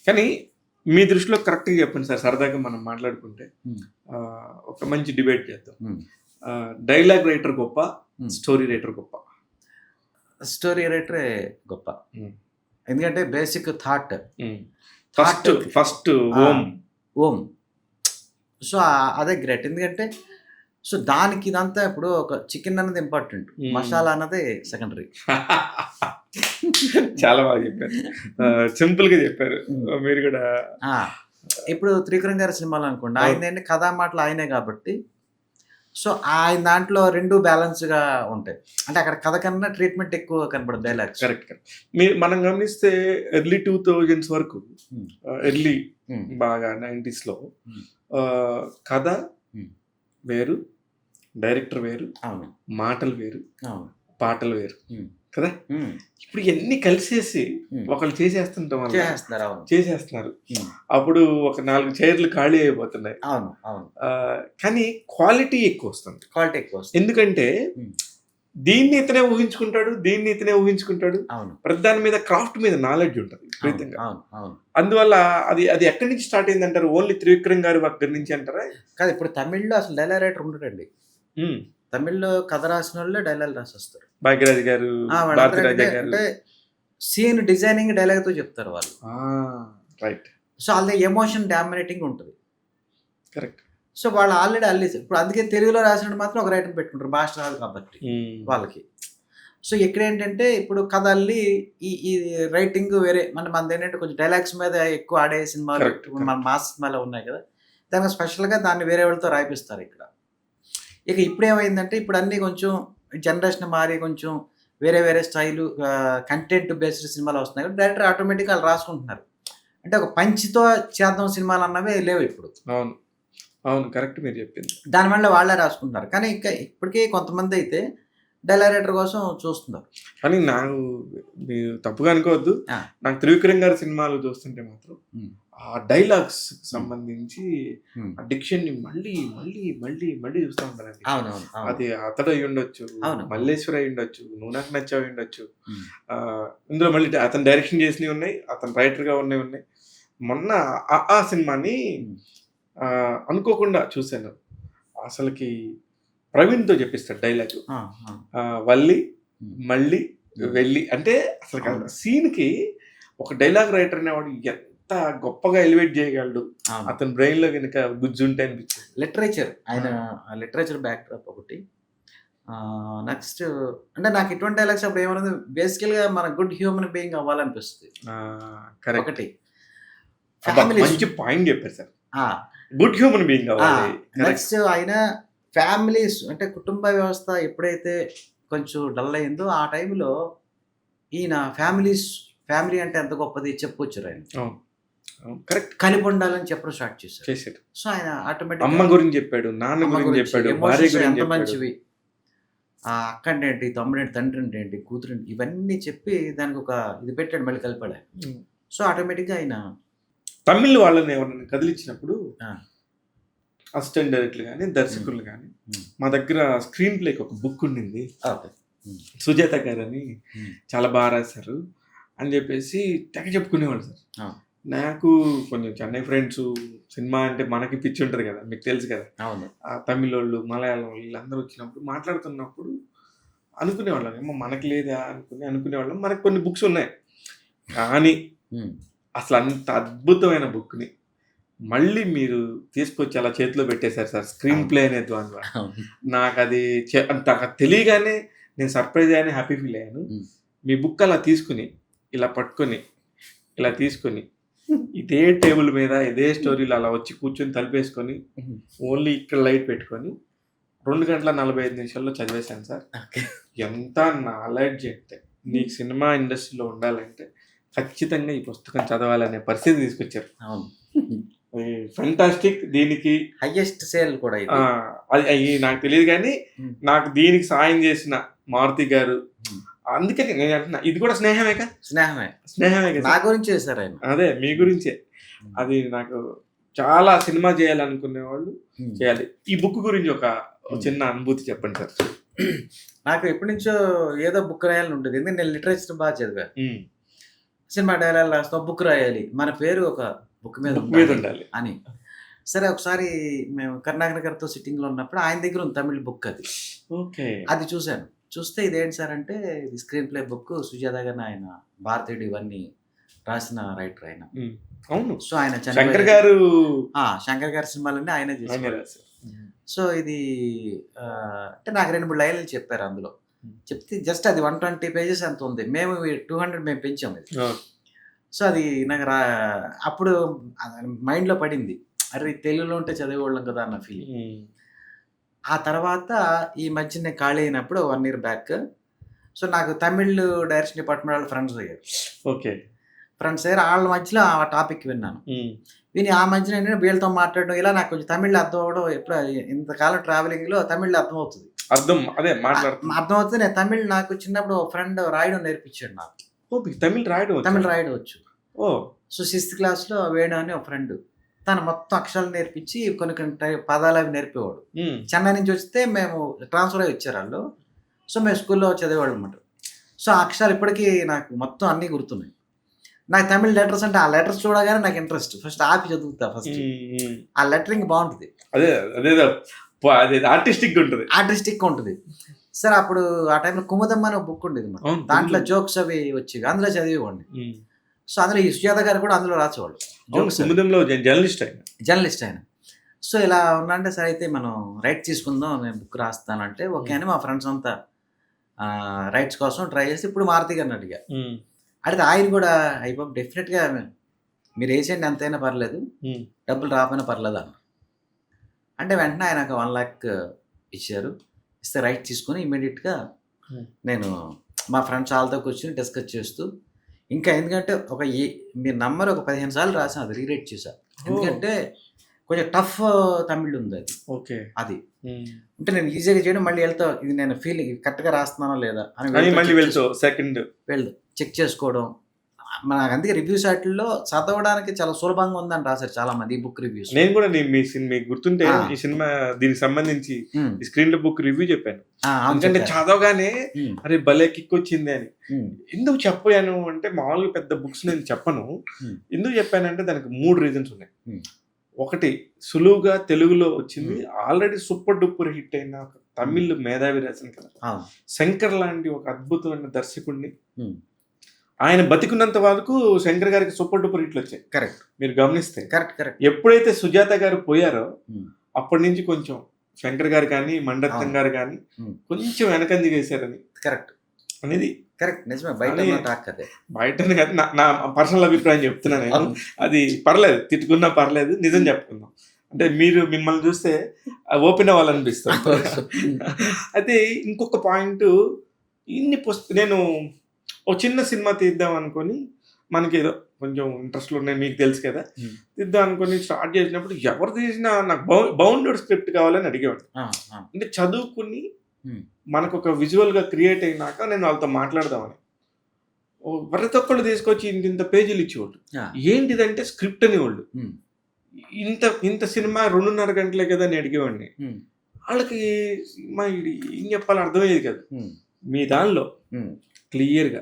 కానీ మీ దృష్టిలో కరెక్ట్‌గా చెప్పండి సార్, సరదాగా మనం మాట్లాడుకుంటే. హ్మ్. ఒక మంచి డిబేట్ చేద్దాం. హ్మ్. డైలాగ్ రైటర్ గొప్ప, హ్మ్. స్టోరీ రైటర్ గొప్ప? స్టోరీ రైటరే గొప్ప. హ్మ్. ఎందుకంటే బేసిక్ థాట్ హ్మ్. థాట్ ఫస్ట్ ఆ! ఓం. ఓం. సో, అదే గ్రేట్. ఎందుకంటే సో, దానికి ఇదంతా ఇప్పుడు ఒక చికెన్ అన్నది ఇంపార్టెంట్. మసాలా అన్నది సెకండరీ. చాలా బాగా చెప్పారు. సింపుల్‌గా చెప్పారు. హ్మ్. మీరు కూడా ఆ! ఇప్పుడు 'త్రివిక్రమ్' గారి సినిమాలో అనుకోండి. అవును. ఆయనదేంటి కథా మాటలు ఆయనే కాబట్టి, సో, ఆయన దాంట్లో 2 బ్యాలెన్స్‌గా ఉంటాయి. అంటే అక్కడ కథ కన్నా ట్రీట్‌మెంట్ ఎక్కువ కనపడదు డైలాగ్స్. కరెక్ట్. మనం గమనిస్తే ఎర్లీ 2000s వరకు, హ్మ్. ఎర్లీ హ్మ్. బాగా 90స్‌లో హ్మ్. కథ హ్మ్. వేరు, డైరెక్టర్ వేరు, అవును. మాటలు వేరు, అవును. పాటలు వేరు హ్మ్. కదా! హ్మ్. ఇప్పుడు ఇయన్నీ కలిసేసి హ్మ్. ఒకళ్ళు చేసేస్తుండటం వల్ల చేసేస్తున్నారు. అవును. చేసేస్తున్నారు. హ్మ్. అప్పుడు ఒక 4 చైర్లు ఖాళీ అయిపోతున్నాయి. అవును. అవును. కానీ క్వాలిటీ ఎక్కువొస్తుంది. క్వాలిటీ ఎక్కువొస్తుంది. ఎందుకంటే హ్మ్. దీన్ని ఇతనే ఊహించుకుంటాడు, దీన్ని ఇతనే ఊహించుకుంటాడు. అవును. ప్రతి దాని మీద క్రాఫ్ట్ మీద నాలెడ్జ్ ఉంటది అవును. విపరీతంగా. అవును. అవును. అందువల్ల అది అది ఎక్కడి నుంచి స్టార్ట్ అయిందంటారు? ఓన్లీ త్రివిక్రమ్ గారి దగ్గర నుంచి అంటారా? కాదు ఇప్పుడు తమిళ్‌లో అసలు డైలాగ్ రైటర్ ఉండడండి. హ్మ్. తమిళ్‌లో కథ రాసినోళ్ళే డైలాగులు రాసేస్తారు. భాగ్యరాజు గారు, వాళ్ళందరూ భారతిరాజా అంటే గారు. అంటే సీన్ డిజైనింగ్ డైలాగ్‌తో చెప్తారు వాళ్ళు. ఆ! రైట్. సో, ఆళ్ళది ఎమోషన్ డామినేటింగ్ ఉంటది. కరెక్ట్. సో, వాళ్ళు ఆల్రెడీ అల్లేసారు. ఇప్పుడు అందుకే తెలుగులో రాసినప్పుడు మాత్రం ఒక రైటర్‌ని పెట్టుకుంటారు. భాష రాదు కాబట్టి హ్మ్. వాళ్ళకి. సో, ఇక్కడేంటంటే ఇప్పుడు కథ అల్లి ఈ రైటింగ్ వేరే మనదేంటంటే కొంచెం డైలాగ్స్ మీద ఎక్కువ ఆడే సినిమాలు కరెక్ట్. ఇప్పుడు మన మాస్ సినిమాలో ఉన్నాయి కదా! దానికి స్పెషల్‌గా దాన్ని వేరే వాళ్ళతో రాయిపిస్తారు ఇక్కడ. ఇక ఇప్పుడేమైందంటే ఇప్పుడు అన్నీ కొంచెం జనరేషన్ మారి కొంచెం వేరే వేరే స్టైలు కంటెంట్ బేస్డ్ సినిమాలు వస్తున్నాయి. కాబట్టి డైరెక్టర్ ఆటోమేటిక్‌గా ఆళ్ళు రాసుకుంటున్నారు. అంటే ఒక పంచ్‌తో చేద్దాం సినిమాలన్నవే లేవు ఇప్పుడు. అవును. అవును. కరెక్ట్ మీరు చెప్పింది. దానివల్ల వాళ్ళే రాసుకుంటున్నారు. కానీ ఇంకా ఇప్పటికి కొంతమందైతే డైలాగ్ రైటర్ కోసం చూస్తున్నారు. కానీ మీరు తప్పుగా అనుకోవద్దు. ఆ! నాకు త్రివిక్రమ్ గారి సినిమాలు చూస్తుంటే మాత్రం హ్మ్. ఆ డైలాగ్స్‌కి హ్మ్. సంబంధించి హ్మ్. ఆ డిక్షన్‌ని మళ్ళీ, మళ్ళీ, మళ్ళీ, మళ్ళీ చూస్తా ఉంటానండి. అవునవును. అవును. అది అతడు అయ్యుండొచ్చు, అవును. మల్లేశ్వరి అయ్యుండొచ్చు, నువ్వు నాకు నచ్చావు అయ్యుండొచ్చు. హ్మ్. ఇందులో మళ్ళీ అతను డైరెక్షన్ చేసినవి ఉన్నాయి, అతను రైటర్‌గా ఉన్నవి ఉన్నాయి. మొన్న 'అ.ఆ' సినిమాని హ్మ్. అనుకోకుండా చూసాను. అసలకి ప్రవీణ్‌తో చెప్పిస్తాడు డైలాగు. ఆ! ఆ! వల్లి, హ్మ్. మళ్ళీ, హ్మ్. వెళ్ళి అంటే అసలు అవును. సీన్‌కి ఒక డైలాగ్ రైటర్ అనేవాడు ఎంత గొప్పగా ఎలివేట్ చేయగలడు. అవును. అతని బ్రెయిన్‌లో గనుక గుజ్జుంటే అనిపించింది. లిటరేచర్ ఆయన ఆ! లిటరేచర్ బ్యాక్‌డ్రాప్ ఒకటి. నెక్స్ట్ అంటే నాకు ఇటువంటి డైలాగ్స్ అప్పుడు ఏమన్నది బేసికల్‌గా మన గుడ్ హ్యూమన్ బీయింగ్ అవ్వాలనిపిస్తది. ఆ! కరెక్ట్. ఒకటి. అబ్బా! ఫ్యామిలీస్ మంచి పాయింట్ చెప్పారు సార్. ఆ! గుడ్ హ్యూమన్ బీయింగ్ ఆ! అవ్వాలి. కరెక్ట్. నెక్స్ట్ ఆయన ఫ్యామిలీస్ అంటే కుటుంబ వ్యవస్థ ఎప్పుడైతే కొంచెం డల్ అయిందో ఆ టైంలో ఈయన ఫ్యామిలీ అంటే ఎంత గొప్పది చెప్పుకొచ్చారాయన. అవును. అవును. కరెక్ట్. కలిపి ఉండాలని చెప్పడం స్టార్ట్ చేశారు. చేసాడు. సో, ఆయన ఆటోమేటిక్‌గా అమ్మ గురించి చెప్పాడు, నాన్న అమ్మ గురించి గురించి, చెప్పాడు, భార్య ఎమోషన్స్ గురించి ఎంత చెప్పాడు. మంచివి. అక్కంటేంటి, తమ్ముడేంటి, తండ్రంటే ఏంటి, కూతురేంటి ఇవన్నీ చెప్పి దానికొక ఇది పెట్టాడు మళ్ళీ కలిపాడు ఆయన. హ్మ్. సో, ఆటోమేటిక్‌గా ఆయన తమిళ్ వాళ్ళని ఎవరైనా కదిలించినప్పుడు ఆ! అసిస్టెంట్ డైరెక్టర్లు గాని, హ్మ్. దర్శకులు గాని, హ్మ్. మా దగ్గర స్క్రీన్ ప్లేకి ఒక బుక్ ఉండింది. ఓకే. హ్మ్. సుజాత గారని హ్మ్. చాలా బాగా రాశారు అని చెప్పేసి తెగ చెప్పుకునేవాళ్ళు సార్. ఆ! నాకు కొంచెం చెన్నై ఫ్రెండ్సు, సినిమా అంటే మనకి పిచ్చి ఉంటది కదా! మీకు తెలుసు కదా! అవును. తమిళోళ్ళు, మలయాళం వీళ్ళందరూ వచ్చినప్పుడు మాట్లాడుతున్నప్పుడు అనుకునేవాళ్ళం. ఏమో మనకి లేదా అనుకునేవాళ్ళం. మనకు కొన్ని బుక్స్ ఉన్నాయి. కానీ హ్మ్. అసలంత అద్భుతమైన బుక్‌ని మళ్ళీ మీరు తీసుకొచ్చి అలా చేతిలో పెట్టేసారు సార్. స్క్రీన్ అవును. ప్లే అనే ద్వారా. అవును. నాకది నాకు తెలియగానే నేను సర్ప్రైజ్ అయ్యాను. హ్యాపీ ఫీల్ అయ్యాను. హ్మ్. మీ బుక్ అలా తీసుకొని, ఇలా పట్టుకొని, ఇలా తీసుకొని, ఇదే టేబుల్ మీద ఇదే స్టోరీలో అలా వచ్చి కూర్చొని తలుపేసుకొని, హ్మ్. ఓన్లీ ఇక్కడ లైట్ పెట్టుకొని 2 గంటల 45 నిమిషాల్లో చదివేశాను సార్. ఓకే. ఎంత నాలెడ్జ్ అంటే నీకు సినిమా ఇండస్ట్రీలో ఉండాలంటే ఖచ్చితంగా ఈ పుస్తకం చదవాలనే పరిస్థితి తీసుకొచ్చారు. అవును. ఫెంటాస్టిక్. దీనికి హైయెస్ట్ సేల్ కూడా ఆ! ఇది. అది అయి నాకు తెలీదు గానీ, హ్మ్. నాకు దీనికి సాయం చేసిన మారుతి గారు, హ్మ్. అందుకని నేనంటున్నా ఇది కూడా స్నేహమేగా? స్నేహమే. స్నేహమే కదా! నా గురించి చేసారాయన. అదే మీ గురించే. హ్మ్. అది నాకు చాలా సినిమా చేయాలనుకునేవాళ్ళు హ్మ్. చేయాలి. ఈ బుక్ గురించి ఒక హ్మ్. చిన్న అనుభూతి చెప్పండి సార్? నాకు ఎప్పటినుంచో ఏదో బుక్ రాయాలని ఉండేది. ఎందుకంటే నేను లిటరేచర్ బా చదివా. హ్మ్. సినిమా డైలాగ్ రాస్తాం, బుక్ రాయాలి. మన పేరు ఒక బుక్ మీద బుక్ మీద ఉండాలి ఉండాలి. అని. సరే ఒకసారి మేము కరుణాకర్ గారితో సిట్టింగ్‌లో ఉన్నప్పుడు ఆయన దగ్గర ఉంది తమిళ్ బుక్ అది. ఓకే. అది చూసాను. చూస్తే ఇదేంటి సార్ అంటే ఇది స్క్రీన్ ప్లే బుక్ సుజాత గారిని ఆయన భారతీయుడు ఇవన్నీ రాసిన రైటర్ ఆయన. హ్మ్. అవును. సో ఆయన శంకర్ గారు శంకర్ గారి సినిమాలన్నీ ఆయనే ఆయనే చేసేవారు. రాశారు. సో ఇది అంటే నాకు 2, 3 లైన్‌లు చెప్పారు అందులో. చెప్తే జస్ట్ అది 120 పేజెస్ ఎంతో ఉంది. మేము 200 మేము పెంచాం ఇది. ఆ! సో అది నాకు అప్పుడు మైండ్‌లో పడింది. అరే! తెలుగులో ఉంటే చదివేవాళ్ళం కదా అన్న ఫీలింగ్. హ్మ్. ఆ తర్వాత ఈ మధ్య నేను ఖాళీ అయినప్పుడు 1 ఇయర్ బ్యాక్ సో నాకు తమిళ్ డైరెక్షన్ డిపార్ట్మెంట్ వాళ్ళు ఫ్రెండ్స్ అయ్యారు. ఓకే. ఫ్రెండ్స్ అయ్యారు. ఆళ్ళ మధ్యలో ఆ టాపిక్ విన్నాను. హ్మ్. విని ఆ మధ్యన ఏంటంటే వీళ్ళతో మాట్లాడడం ఇలా నాకు కొంచెం తమిళ్‌లో అర్థం అవ్వడం ఎప్పుడు ఇంతకాలం ట్రావెలింగ్‌లో తమిళ్‌లో అర్థమవుతది. అదే మాట్లాడుతున్నా. అర్థమవుతుంది. నేను తమిళ్ నాకు చిన్నప్పుడు ఒక ఫ్రెండ్ రాయడం నేర్పించాడు నాకు. ఓహ్! మీకు తమిళ్ రాయడం వచ్చా? తమిళ్ రాయడం వచ్చు. ఓహ్! సో 6థ్ క్లాస్‌లో వేణు అని ఒక ఫ్రెండ్. తను మొత్తం అక్షరాలు నేర్పించి కొన్ని కొన్ని పదాలు అవి నేర్పేవాడు. హ్మ్. చెన్నై నుంచి వస్తే మేము ట్రాన్స్‌ఫర్ అయ్యి వచ్చారు ఆళ్ళు. సో మేము స్కూల్‌లో చదివేవాళ్ళం అన్నమాట. సో ఆ అక్షరాలు ఇప్పటికీ నాకు మొత్తం అన్నీ గుర్తున్నాయి. నాకు తమిళ్ లెటర్స్ అంటే ఆ లెటర్స్ చూడగానే నాకు ఇంట్రెస్ట్. ఫస్ట్ ఆపి చదువుతా ఫస్ట్. హ్మ్. ఆ లెటరింగ్ బావుంటది. అదేదో అదేదో ఆర్టిస్టిక్‌గా ఉంటది. ఆర్టిస్టిక్‌గా ఉంటది. సరే అప్పుడు ఆ టైంలో 'కుముదం' అని ఒక బుక్ ఉండేది మాకు. అవును. దాంట్లో జోక్స్ అవి వచ్చేవి. అందులో చదివేవాడిని. హ్మ్. సో అందులో ఈ సుజాత గారు కూడా అందులో రాసేవాళ్ళు. అవును. జోక్స్ అవి. కుముదంలో జర్నలిస్ట్ ఆయన. జర్నలిస్ట్ ఆయన. సో ఇలా ఉన్నాంటే సరే అయితే మనం రైట్ తీసుకుందాం. నేను బుక్ రాస్తానంటే ఓకే అని మా ఫ్రెండ్స్ అంతా రైట్స్ కోసం ట్రై చేసి ఇప్పుడు మారుతి గారిని అడిగా. హ్మ్. అడిగితే ఆయన కూడా అయ్య బాబోయ్! డెఫినిట్‌గా మీరు ఏసేయండి ఎంతైనా పర్లేదు. హ్మ్. డబ్బులు రాకపోయినా పర్లేదు అన్నారు. అంటే వెంటనే ఆయన ఒక 1,00,000 ఇచ్చారు. ఇస్తే రైట్ తీసుకొని ఇమ్మీడియేట్‌గా హ్మ్. నేను మా ఫ్రెండ్స్ ఆళ్ళతో కూర్చొని డిస్కస్ చేస్తూ ఇంకా ఎందుకంటే మీరు నమ్మరు ఒక 15 సార్లు రాసాను అది రీరైట్ చేశా. ఎందుకంటే కొంచెం టఫ్ తమిళ్ ఉంది అది. ఓకే. అది. హ్మ్. అంటే నేను ఈజీగా చేయడం మళ్ళీ వీళ్ళతో ఇది నేను ఫీలింగ్ కరెక్ట్‌గా రాస్తున్నానా లేదా అని అని మళ్ళీ వెళ్తావు సెకండ్. వీళ్ళు చెక్ చేసుకోవడం. నాకు అందుకే రివ్యూస్ ఆటిల్లో చదవడానికి చాలా సులభంగా ఉందని రాశారు చాలామంది ఈ బుక్ రివ్యూస్. నేను కూడా మీకు గుర్తుంటే ఆ! ఈ సినిమా దీనికి సంబంధించి హ్మ్. ఈ స్క్రీన్ లో బుక్ రివ్యూ చెప్పాను. అవును ఎందుకంటే చెప్పారు. చదవగానే హ్మ్. అరే భలే కిక్ వచ్చింది అని. హ్మ్. ఎందుకు చెప్పాను అంటే మామూలుగా పెద్ద బుక్స్ నేను చెప్పను. హ్మ్. ఎందుకు చెప్పానంటే దానికి 3 రీజన్స్ ఉన్నాయి. హ్మ్. ఒకటి సులువుగా తెలుగులో వచ్చింది. హ్మ్. ఆల్రెడీ సూపర్ డూపర్ హిట్ అయిన ఒక తమిళ్ మేధావి రాసిన కథ. అవును. శంకర్ లాంటి ఒక అద్భుతమైన దర్శకుడిని హ్మ్. ఆయన బతికున్నంత వరకు శంకర్ గారికి సూపర్ డూపర్ హిట్లు వచ్చాయి. కరెక్ట్. మీరు గమనిస్తే. కరెక్ట్. ఎప్పుడైతే సుజాత గారు పోయారో హ్మ్. అప్పటి నుంచి కొంచెం శంకర్ గారు కానీ, మణిరత్నం అవును. గారు కానీ హ్మ్. కొంచెం వెనకంజ కరెక్ట్. అనేది కరెక్ట్. నిజమే. బయట అని ఉన్న టాక్ అదే. బయటనే కాదు నా పర్సనల్ అభిప్రాయం చెప్తున్నా నేను. అవును. అది పర్లేదు తిట్టుకున్నా పర్లేదు నిజం చెప్పుకుందాం. అంటే మిమ్మల్ని చూస్తే ఓపెన్ అవ్వాలనిపిస్తుంది. అయితే ఇంకొక పాయింట్ నేను ఒక చిన్న సినిమా తీద్దాం అనుకొని మనకి ఏదో కొంచెం ఇంట్రెస్ట్లు ఉన్నాయి మీకు తెలుసు కదా. హ్మ్. తీద్దాం అనుకొని స్టార్ట్ చేసినప్పుడు ఎవరు తీసినా నాకు బౌండెడ్ స్క్రిప్ట్ కావాలని అడిగేవాడు. ఆ! ఆ! అంటే చదువుకుని హ్మ్. మనకు ఒక విజువల్‌గా క్రియేట్ అయినాక నేను వాళ్ళతో మాట్లాడదామని. ప్రతి ఒక్కళ్ళు తీసుకొచ్చి ఇంతింత పేజీలు ఇచ్చేవాళ్ళు. ఆ! ఏంటిదంటే స్క్రిప్ట్ అనేవాళ్ళు. హ్మ్. ఇంత సినిమా 2:30 గంటలే కదా అని అడిగేవాడిని. హ్మ్. ఆళ్ళకి ఇది ఏం చెప్పాలో అర్థమయ్యేది కాదు. హ్మ్. మీ దానిలో హ్మ్. క్లియర్‌గా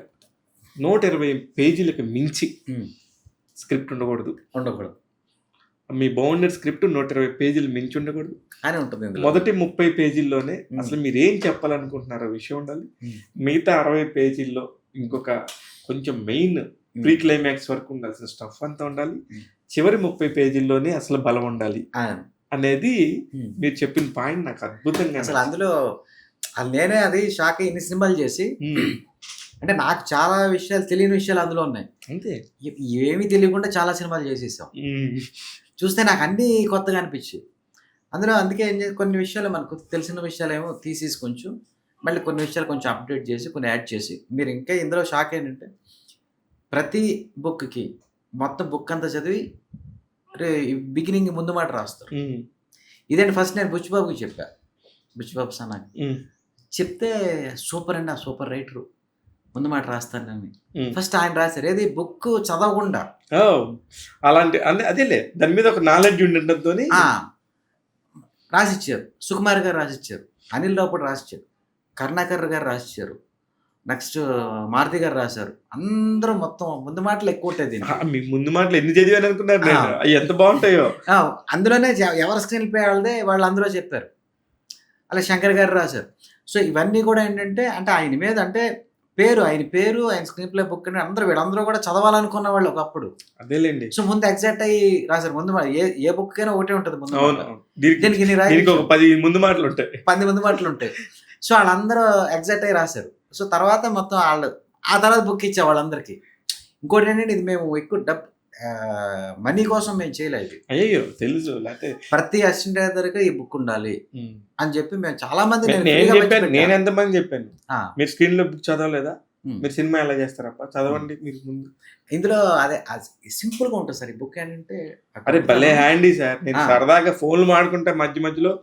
120 పేజీలకు మించి హ్మ్. స్క్రిప్ట్ ఉండకూడదు. ఉండకూడదు. మీ బౌండెడ్ స్క్రిప్ట్ 120 పేజీలు మించి ఉండకూడదు. అని ఉంటుంది ఇందులో. మొదటి 30 పేజీల్లోనే హ్మ్. అసలు మీరేం చెప్పాలనుకుంటున్నారో విషయం ఉండాలి. హ్మ్. మిగతా 60 పేజీల్లో ఇంకొక కొంచెం మెయిన్ ప్రీ క్లైమాక్స్ వరకు ఉండాల్సిన స్టఫ్ అంతా ఉండాలి. హ్మ్. చివరి 30 పేజీల్లోనే అసలు బలం ఉండాలి ఆ! అనేది హ్మ్. మీరు చెప్పిన పాయింట్ నాకు అద్భుతంగా అసలు అందులో నేనే అది షాక్ అయ్యి ఇన్ని సినిమాలు చేసి హ్మ్. అంటే నాకు చాలా విషయాలు తెలియని విషయాలు అందులో ఉన్నాయి. అంతే. ఏమీ తెలియకుండా చాలా సినిమాలు చేసేసాం. హ్మ్. చూస్తే నాకు అన్నీ కొత్తగా అనిపించాయి. అందులో అందుకే కొన్ని విషయాలు మనకు తెలిసిన విషయాలేమో తీసేసి కొంచెం మళ్ళీ కొన్ని విషయాలు కొంచెం అప్డేట్ చేసి కొన్ని యాడ్ చేసి మీరు ఇంకా ఇందులో షాక్ ఏంటంటే ప్రతి బుక్‌కి మొత్తం బుక్ అంతా చదివి బిగినింగ్ ముందు మాట రాస్తారు. హ్మ్. ఇదేంటి ఫస్ట్ నేను బుచ్చిబాబుకి చెప్పా. బుచ్చిబాబు సన్నాకి. హ్మ్. చెప్తే సూపర్ అండి. ఆ సూపర్ రైటరు. ముందు మాట రాస్తానని. హ్మ్. ఫస్ట్ ఆయన రాసారు. ఏది బుక్ చదవకుండా. ఓహ్! అలాంటి అదేలే దాని మీద ఒక నాలెడ్జ్ ఉండడంతోని ఆ! రాసిచ్చారు. సుకుమార్ గారు రాసిచ్చారు. అనిల్ రావుపూడి రాసిచ్చారు. కరుణాకర్ గారు రాసిచ్చారు. నెక్స్ట్ మారుతి గారు రాశారు. అందరూ మొత్తం ముందు మాటలు ఎక్కువ ఉంటాయి దీనికి. మీకు ముందు మాటలు ఎన్ని చదివాను అనుకున్నారు నేను, అవి ఎంత బాగుంటాయో. అందులోనే ఎవరి స్క్రీన్ ప్లే వాళ్ళదే వాళ్ళు అందులో చెప్పారు. అలా శంకర్ గారు రాశారు. సో ఇవన్నీ కూడా ఏంటంటే అంటే ఆయన మీద అంటే ఆయన పేరు ఆయన స్క్రీన్ ప్లే బుక్ అని వీళ్ళందరూ కూడా చదవాలనుకున్న వాళ్ళు ఒకప్పుడు. అదేలేండి. సో ముందు ఎగ్జాక్ట్ అయ్యి రాశారు. ముందు ఏ బుక్ అయినా ఒకటే ఉంటుంది ముందు. దీనికి 10 ముందు మాటలు ఉంటాయి. 10 ముందు మాటలు ఉంటాయి. సో వాళ్ళందరూ ఎగ్జాక్ట్ అయ్యి రాశారు. సో తర్వాత మొత్తం వాళ్ళు ఆ తర్వాత బుక్ ఇచ్చే వాళ్ళందరికీ. ఇంకోటి ఏంటంటే ఇది మేము ఎక్కువ మనీ కోసం మేము చేయలేదు. అయ్యో తెలుసు, లేకపోతే ప్రతి అసిస్టెంట్ డైరెక్టర్కి ఈ బుక్ ఉండాలి అని చెప్పి మేము చాలా మంది నేను ఎంతమంది చెప్పాను, మీరు స్క్రీన్ లో బుక్ చదవలేదా, మీరు సినిమా ఎలా చేస్తారప్ప, చదవండి మీరు ముందు. ఇందులో అదే సింపుల్ గా ఉంటుంది సార్ ఈ బుక్. ఏంటంటే అరే భలే హ్యాండీ సార్. నేను సరదాగా ఫోన్లు మాడుకుంటే మధ్యలో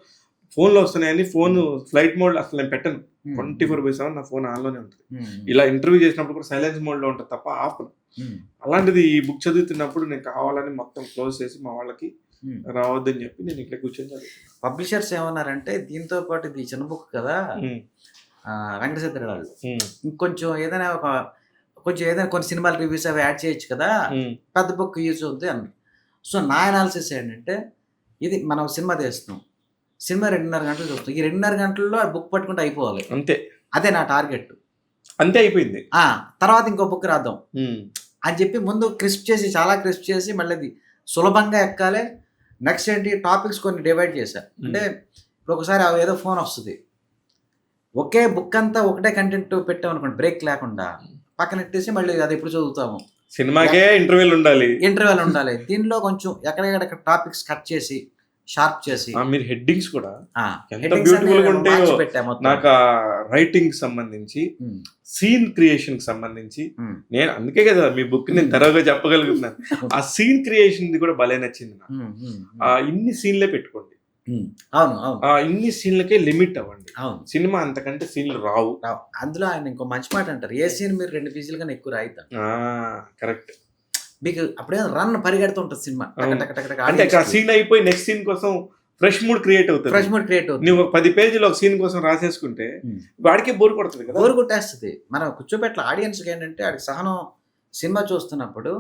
ఫోన్లో వస్తున్నాయని ఫోన్ ఫ్లైట్ మోడ్ అసలు నేను పెట్టను. 24/7 నా ఫోన్ ఆన్లోనే ఉంటుంది. ఇలా ఇంటర్వ్యూ చేసినప్పుడు కూడా సైలెన్స్ మోడ్ లో ఉంటుంది తప్ప ఆఫ్. అలాంటిది ఈ బుక్ చదువుతున్నప్పుడు నేను కావాలని మొత్తం క్లోజ్ చేసి మా వాళ్ళకి రావద్దని చెప్పి నేను ఇక్కడ కూర్చొని చదువుతాను. పబ్లిషర్స్ ఏమన్నారంటే దీంతో పాటు ఇది చిన్న బుక్ కదా వెంకటేశ్వర వాళ్ళు, ఇంకొంచెం ఏదైనా కొన్ని సినిమాల రివ్యూస్ అవి యాడ్ చేయొచ్చు కదా, పెద్ద బుక్ యూజ్ అవుద్ది అన్నారు. సో నా అనాలిసిస్ ఏంటంటే ఇది మనం సినిమా తీస్తున్నాం, సినిమా 2.5 గంటలు చూస్తాం, ఈ 2.5 గంటల్లో ఆ బుక్ పట్టుకుంటే అయిపోవాలి అంతే. అదే నా టార్గెట్. అంతే అయిపోయింది. తర్వాత ఇంకో బుక్ రాద్దాం అని చెప్పి ముందు చాలా క్రిస్ప్ చేసి మళ్ళీ అది సులభంగా ఎక్కాలి. నెక్స్ట్ ఏంటి టాపిక్స్ కొన్ని డివైడ్ చేశారు. అంటే ఇప్పుడు ఒకసారి ఏదో ఫోన్ వస్తుంది, ఒకే బుక్ అంతా ఒకటే కంటెంట్ పెట్టామనుకోండి బ్రేక్ లేకుండా పక్కన పెట్టేసి మళ్ళీ అది ఎప్పుడు చదువుతాము. సినిమాకే ఇంటర్వ్యూలు ఉండాలి. దీనిలో కొంచెం ఎక్కడెక్కడ టాపిక్స్ కట్ చేసి షార్ప్ చేసి మీరు హెడ్డింగ్స్ కూడా ఎంత బ్యూటిఫుల్ గా ఉంటాయో. నాకు రైటింగ్ సంబంధించి సీన్ క్రియేషన్ కి సంబంధించి నేను అందుకే కదా మీ బుక్ నేను తరగా చెప్పగలుగుతున్నాను. ఆ సీన్ క్రియేషన్ కూడా భలే నచ్చింది నాకు. ఇన్ని సీన్లే పెట్టుకోండి, ఇన్ని సీన్లకే లిమిట్ అవ్వండి. సినిమా అంతకంటే సీన్లు రావు. అందులో ఆయన ఇంకో మంచి మాట అంటారు, ఏ సీన్ మీరు 2 పీసులు కన్నా ఎక్కువ రాయితా. కరెక్ట్. మీకు అప్పుడే రన్ పరిగెడుతుంటది సినిమా. అంటే సీన్ అయిపోయి నెక్స్ట్ సీన్ కోసం ఫ్రెష్ మూడ్ క్రియేట్ అవుతుంది. నువ్వు 10 పేజీలు ఒక సీన్ కోసం రాసేసుకుంటే వాడికే బోర్ కొడుతుంది కదా. బోర్ కొట్టేస్తుంది. మనం కూర్చోబెట్ల ఆడియన్స్కి ఏంటంటే ఆడికి సహనం, సినిమా చూస్తున్నప్పుడు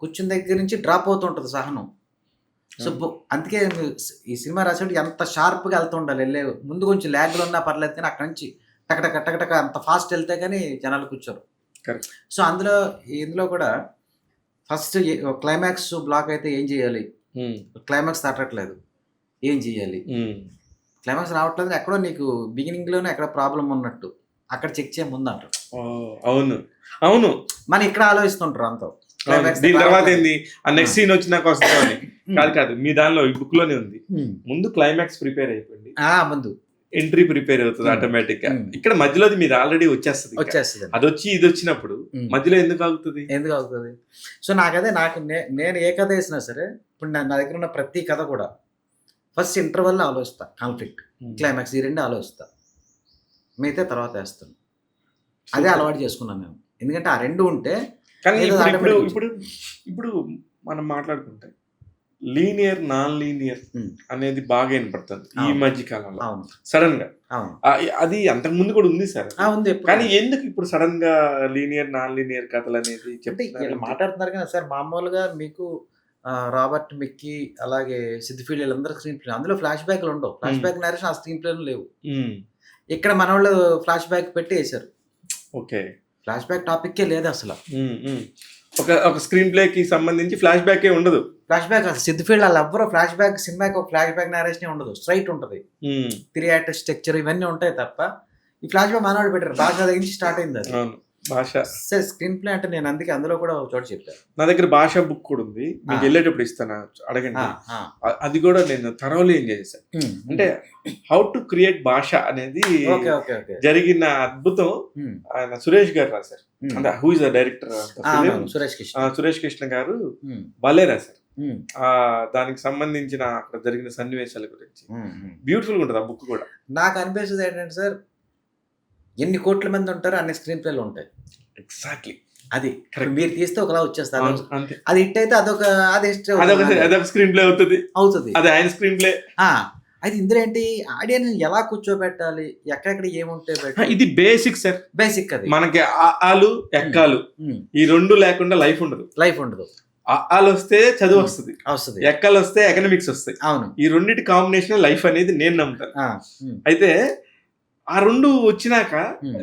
కూర్చుని దగ్గర నుంచి డ్రాప్ అవుతుంటుంది సహనం. సో అందుకే ఈ సినిమా రాసేటప్పుడు ఎంత షార్ప్గా వెళ్తుండాలి. ముందు కొంచెం ల్యాగ్లు ఉన్నా పర్లేదు కానీ అక్కడి నుంచి టకటక అంత ఫాస్ట్ వెళ్తే కానీ జనాలు కూర్చోరు. సో ఇందులో కూడా ఫస్ట్ క్లైమాక్స్ బ్లాక్ అయితే ఏం చేయాలి, క్లైమాక్స్ దాటట్లేదు ఏం చేయాలి, క్లైమాక్స్ రావట్లేదు ఎక్కడో నీకు బిగినింగ్ లోనే ఎక్కడ ప్రాబ్లం ఉన్నట్టు అక్కడ చెక్ చేయ ముందు అంటారు. అవును మనం ఇక్కడ ఆలోచిస్తుంటారు అంతా. దీని తర్వాత ఏంది ఆ నెక్స్ట్ సీన్ వచ్చినాక వస్తుంది కాదు మీ దానిలో ఈ బుక్ లోనే ఉంది. ముందు క్లైమాక్స్ ప్రిపేర్ అయిపోయింది, ముందు ఎంట్రీ ప్రిపేర్ అవుతుంది ఆటోమేటిక్ గా. ఇక్కడ మధ్యలో మీరు ఆల్రెడీ వచ్చేస్తుంది. అది వచ్చి ఇది వచ్చినప్పుడు మధ్యలో ఎందుకు అవుతుంది? సో నేను ఏ కథ వేసినా సరే ఇప్పుడు నా దగ్గర ఉన్న ప్రతి కథ కూడా ఫస్ట్ ఇంటర్వెల్ ఆలోచిస్తా, కాన్ఫ్లిక్ట్, క్లైమాక్స్, ఈ 2 ఆలోచిస్తా, మిగతా తర్వాత వేస్తాను. అదే అలవాటు చేసుకున్నాను నేను. ఎందుకంటే ఆ 2 ఉంటే. కానీ ఇప్పుడు మనం మాట్లాడుకుంటే లీనియర్ నాన్ లీనియర్ అనేది బాగా వినపడుతుంది ఈ మధ్య కాలంలో సడన్ గా. అది అంతకు ముందు కూడా ఉంది సార్, కానీ ఎందుకు ఇప్పుడు సడన్ గా లీనియర్ నాన్ లీనియర్ కథలు అనేది మాట్లాడుతున్నారు కదా సార్. మామూలుగా మీకు రాబర్ట్ మిక్కీ అలాగే సిద్ధిఫీల్డ్ వీళ్ళందరూ స్క్రీన్ ప్లే, అందులో ఫ్లాష్ బ్యాక్లు ఉండవు. ఫ్లాష్ బ్యాక్ నరేషన్ ఆ స్క్రీన్ ప్లేలు లేవు. ఇక్కడ మన వాళ్ళు ఫ్లాష్ బ్యాక్ పెట్టి వేసారు. ఓకే, ఫ్లాష్ బ్యాక్ టాపిక్కే లేదు అసలు. ఒక స్క్రీన్ ప్లే కి సంబంధించి ఫ్లాష్ బ్యాక్ ఉండదు. ఫ్లాష్ బ్యాక్ సిద్ధిఫీల్డ్ వాళ్ళు ఎవ్వరూ ఫ్లాష్ బ్యాక్ సినిమాకి ఒక ఫ్లాష్ బ్యాక్ నేరేషన్ ఉండదు, స్ట్రైట్ ఉంటుంది. 3 యాక్టర్ స్ట్రక్చర్ ఇవన్నీ ఉంటాయి తప్ప ఈ ఫ్లాష్ బ్యాక్ మనవాడు పెట్టారు. భాష దగ్గర నుంచి స్టార్ట్ అయింది అది. భాష స్క్రీన్ ప్లే అంటే నేను అందుకే అందులో కూడా ఒక చోట చెప్పాను. నా దగ్గర భాష బుక్ కూడా ఉంది, మీకు వెళ్ళేటప్పుడు ఇస్తాను, అడగండి. అది కూడా నేను థరోలీ ఎంజాయ్ చేశాను. అంటే హౌ టు క్రియేట్ భాష అనేది జరిగిన అద్భుతం ఆయన సురేష్ గారు రాశారు. అంటే who is the director Suresh Krishna గారు భలే రాశారు. దానికి సంబంధించిన అక్కడ జరిగిన సన్నివేశాల గురించి బ్యూటిఫుల్ గా ఉంటుంది ఆ బుక్ కూడా. నాకు అనిపిస్తుంది ఏంటంటే సార్, ఎన్ని కోట్ల మంది ఉంటారో అన్ని స్క్రీన్ ప్లేలు ఉంటాయి. ఎగ్జాక్ట్లీ అది మీరు తీస్తే ఒకలా వచ్చేస్తారు. అది హిట్ అయితే అదొక స్క్రీన్ ప్లే అవుతుంది. అది ఆయన స్క్రీన్ ప్లే. అయితే ఇందులో ఏంటి ఆడియన్స్ ఎలా కూర్చోబెట్టాలి, ఎక్కడెక్కడ ఏముంటే బెటర్, ఇది బేసిక్ సార్. బేసిక్ అది. మనకి ఆలు ఎక్కాలు ఈ రెండు లేకుండా లైఫ్ ఉండదు. లైఫ్ ఉండదు. ఆలు వస్తే చదువు వస్తుంది, వస్తుంది. ఎక్కలు వస్తే ఎకనామిక్స్ వస్తాయి. అవును. ఈ రెండింటి కాంబినేషన్ లైఫ్ అనేది నేను నమ్ముతాను. అయితే ఆ రెండు వచ్చినాక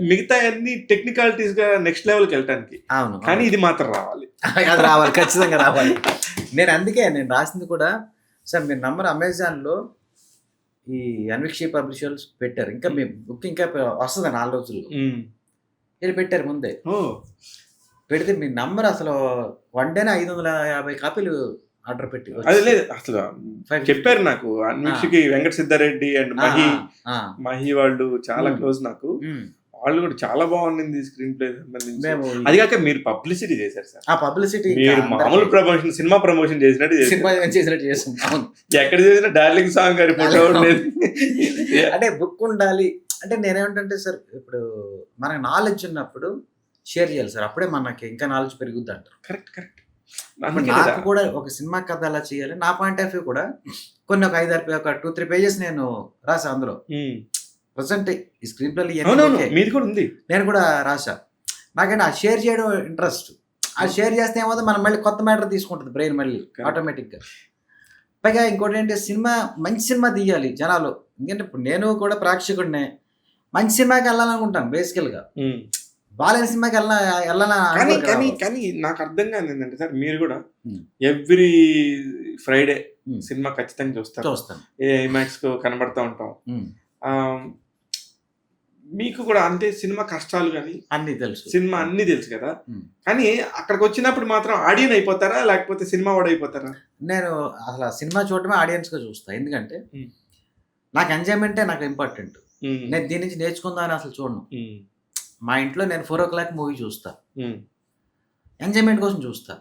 మిగతా అన్ని టెక్నికాలిటీస్ గా నెక్స్ట్ లెవెల్కి వెళ్ళటానికి. అవును. కానీ ఇది మాత్రం రావాలి. అది రావాలి, ఖచ్చితంగా రావాలి. అందుకే నేను రాసింది కూడా సార్, మీరు నంబర్ అమెజాన్లో ఈ అన్విక్షి పబ్లిషర్స్ పెట్టారు. ఇంకా మీ బుక్ ఇంకా వస్తుంది 4 రోజుల్లో. ఇది పెట్టారు ముందే. పెడితే మీ నంబర్ అసలు వన్ డేనే 550 కాపీలు ఆర్డర్ పెట్టి అది లేదు అసలు. చెప్పారు నాకు అన్విక్షకి వెంకట సిద్ధారెడ్డి అండ్ మహి వాళ్ళు చాలా క్లోజ్ నాకు. వాళ్ళు కూడా చాలా బాగుంది స్క్రీన్ ప్లే సంబంధించి. అది కాక మీరు పబ్లిసిటీ చేశారు సార్. ఆ పబ్లిసిటీ మీరు మామూలు ప్రమోషన్, సినిమా ప్రమోషన్ చేసినట్టు చేసాం. ఎక్కడ చేసినా డార్లింగ్ సాంగ్ గారి ఫోటో ఉండేది. అంటే బుక్ ఉండాలి అంటే నేనేమంటే సార్, ఇప్పుడు మనకు నాలెడ్జ్ ఉన్నప్పుడు షేర్ చేయాలి సార్, అప్పుడే మనకి ఇంకా నాలెడ్జ్ పెరుగుద్ది అంటారు. Correct correct. నాకు కూడా ఒక సినిమా కథ ఎలా చేయాలి, నా పాయింట్ ఆఫ్ వ్యూ కూడా కొన్ని ఒక 2-3 పేజెస్ నేను రాసా అందులో. ప్రజెంట్ ఈ స్క్రీన్ ప్లే మీది కూడా ఉంది, నేను కూడా రాసా. నాకంటే ఆ షేర్ చేయడం ఇంట్రెస్ట్. ఆ షేర్ చేస్తే ఏమవుతుంది, మనం మళ్ళీ కొత్త మ్యాటర్ తీసుకుంటుంది బ్రెయిన్ మళ్ళీ ఆటోమేటిక్గా. పైగా ఇంకోటి ఏంటి, సినిమా మంచి సినిమా తీయాలి జనాలు. ఎందుకంటే ఇప్పుడు నేను కూడా ప్రేక్షకుడినే, మంచి సినిమాకి వెళ్ళాలనుకుంటాను బేసికల్గా. బాలేని సినిమాకి కానీ నాకు అర్థం కాదు ఏంటంటే సార్, మీరు కూడా ఎవ్రీ ఫ్రైడే సినిమా ఖచ్చితంగా చూస్తాను. ఐమాక్స్ కనబడతా ఉంటాం. మీకు కూడా అంతే సినిమా కష్టాలు కానీ అన్ని తెలుసు, సినిమా అన్ని తెలుసు కదా. కానీ అక్కడికి వచ్చినప్పుడు మాత్రం ఆడియన్స్ అయిపోతారా లేకపోతే సినిమా వాడు అయిపోతారా? నేను అసలు సినిమా చూడటమే ఆడియన్స్ గా చూస్తా. ఎందుకంటే నాకు ఎంజాయ్మెంటే నాకు ఇంపార్టెంట్. నేను దీని నుంచి నేర్చుకుందామని అసలు చూడను. మా ఇంట్లో నేను 4 o'clock మూవీ చూస్తా, ఎంజాయ్మెంట్ కోసం చూస్తా.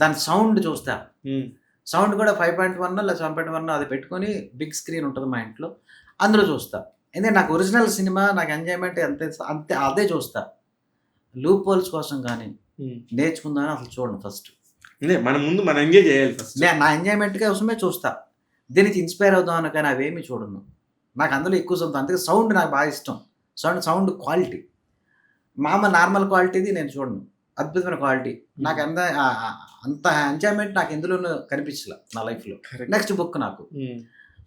దాని సౌండ్ చూస్తా. సౌండ్ కూడా 5.1 లేదా 7.1 అది పెట్టుకొని బిగ్ స్క్రీన్ ఉంటుంది మా ఇంట్లో, అందులో చూస్తా. ఎందుకంటే నాకు ఒరిజినల్ సినిమా, నాకు ఎంజాయ్మెంట్ అంతే అదే చూస్తా. లూప్ హోల్స్ కోసం కానీ నేర్చుకుందామని అసలు చూడను ఫస్ట్. మన ముందు మనం ఎంజాయ్ చేయాలి ఫస్ట్. నా ఎంజాయ్మెంట్ కోసమే చూస్తా. దీనికి ఇన్స్పైర్ అవుదామని కానీ అవేమి చూడను. నాకు అందులో ఎక్కువ సొంతం. అందుకే సౌండ్ నాకు బాగా ఇష్టం. సౌండ్ క్వాలిటీ మామూలు నార్మల్ క్వాలిటీది నేను చూడను, అద్భుతమైన క్వాలిటీ. నాకు అంత ఎంజాయ్మెంట్ నాకు ఎందులోనూ కనిపించలే నా లైఫ్లో. నెక్స్ట్ బుక్ నాకు.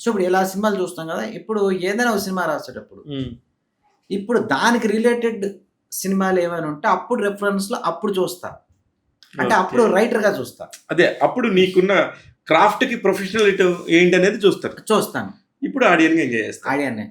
సో ఇప్పుడు ఇలా సినిమాలు చూస్తాం కదా, ఇప్పుడు ఏదైనా ఒక సినిమా రాసేటప్పుడు ఇప్పుడు దానికి రిలేటెడ్ సినిమాలు ఏమైనా ఉంటే అప్పుడు రెఫరెన్స్లో అప్పుడు చూస్తా. అంటే అప్పుడు రైటర్గా చూస్తా. అదే అప్పుడు నీకున్న క్రాఫ్ట్కి ప్రొఫెషనల్ ఏంటి అనేది చూస్తాను. చూస్తాను. ఇప్పుడు ఆడియన్గా ఎంజాయ్ చేస్తాను. ఆడియన్నే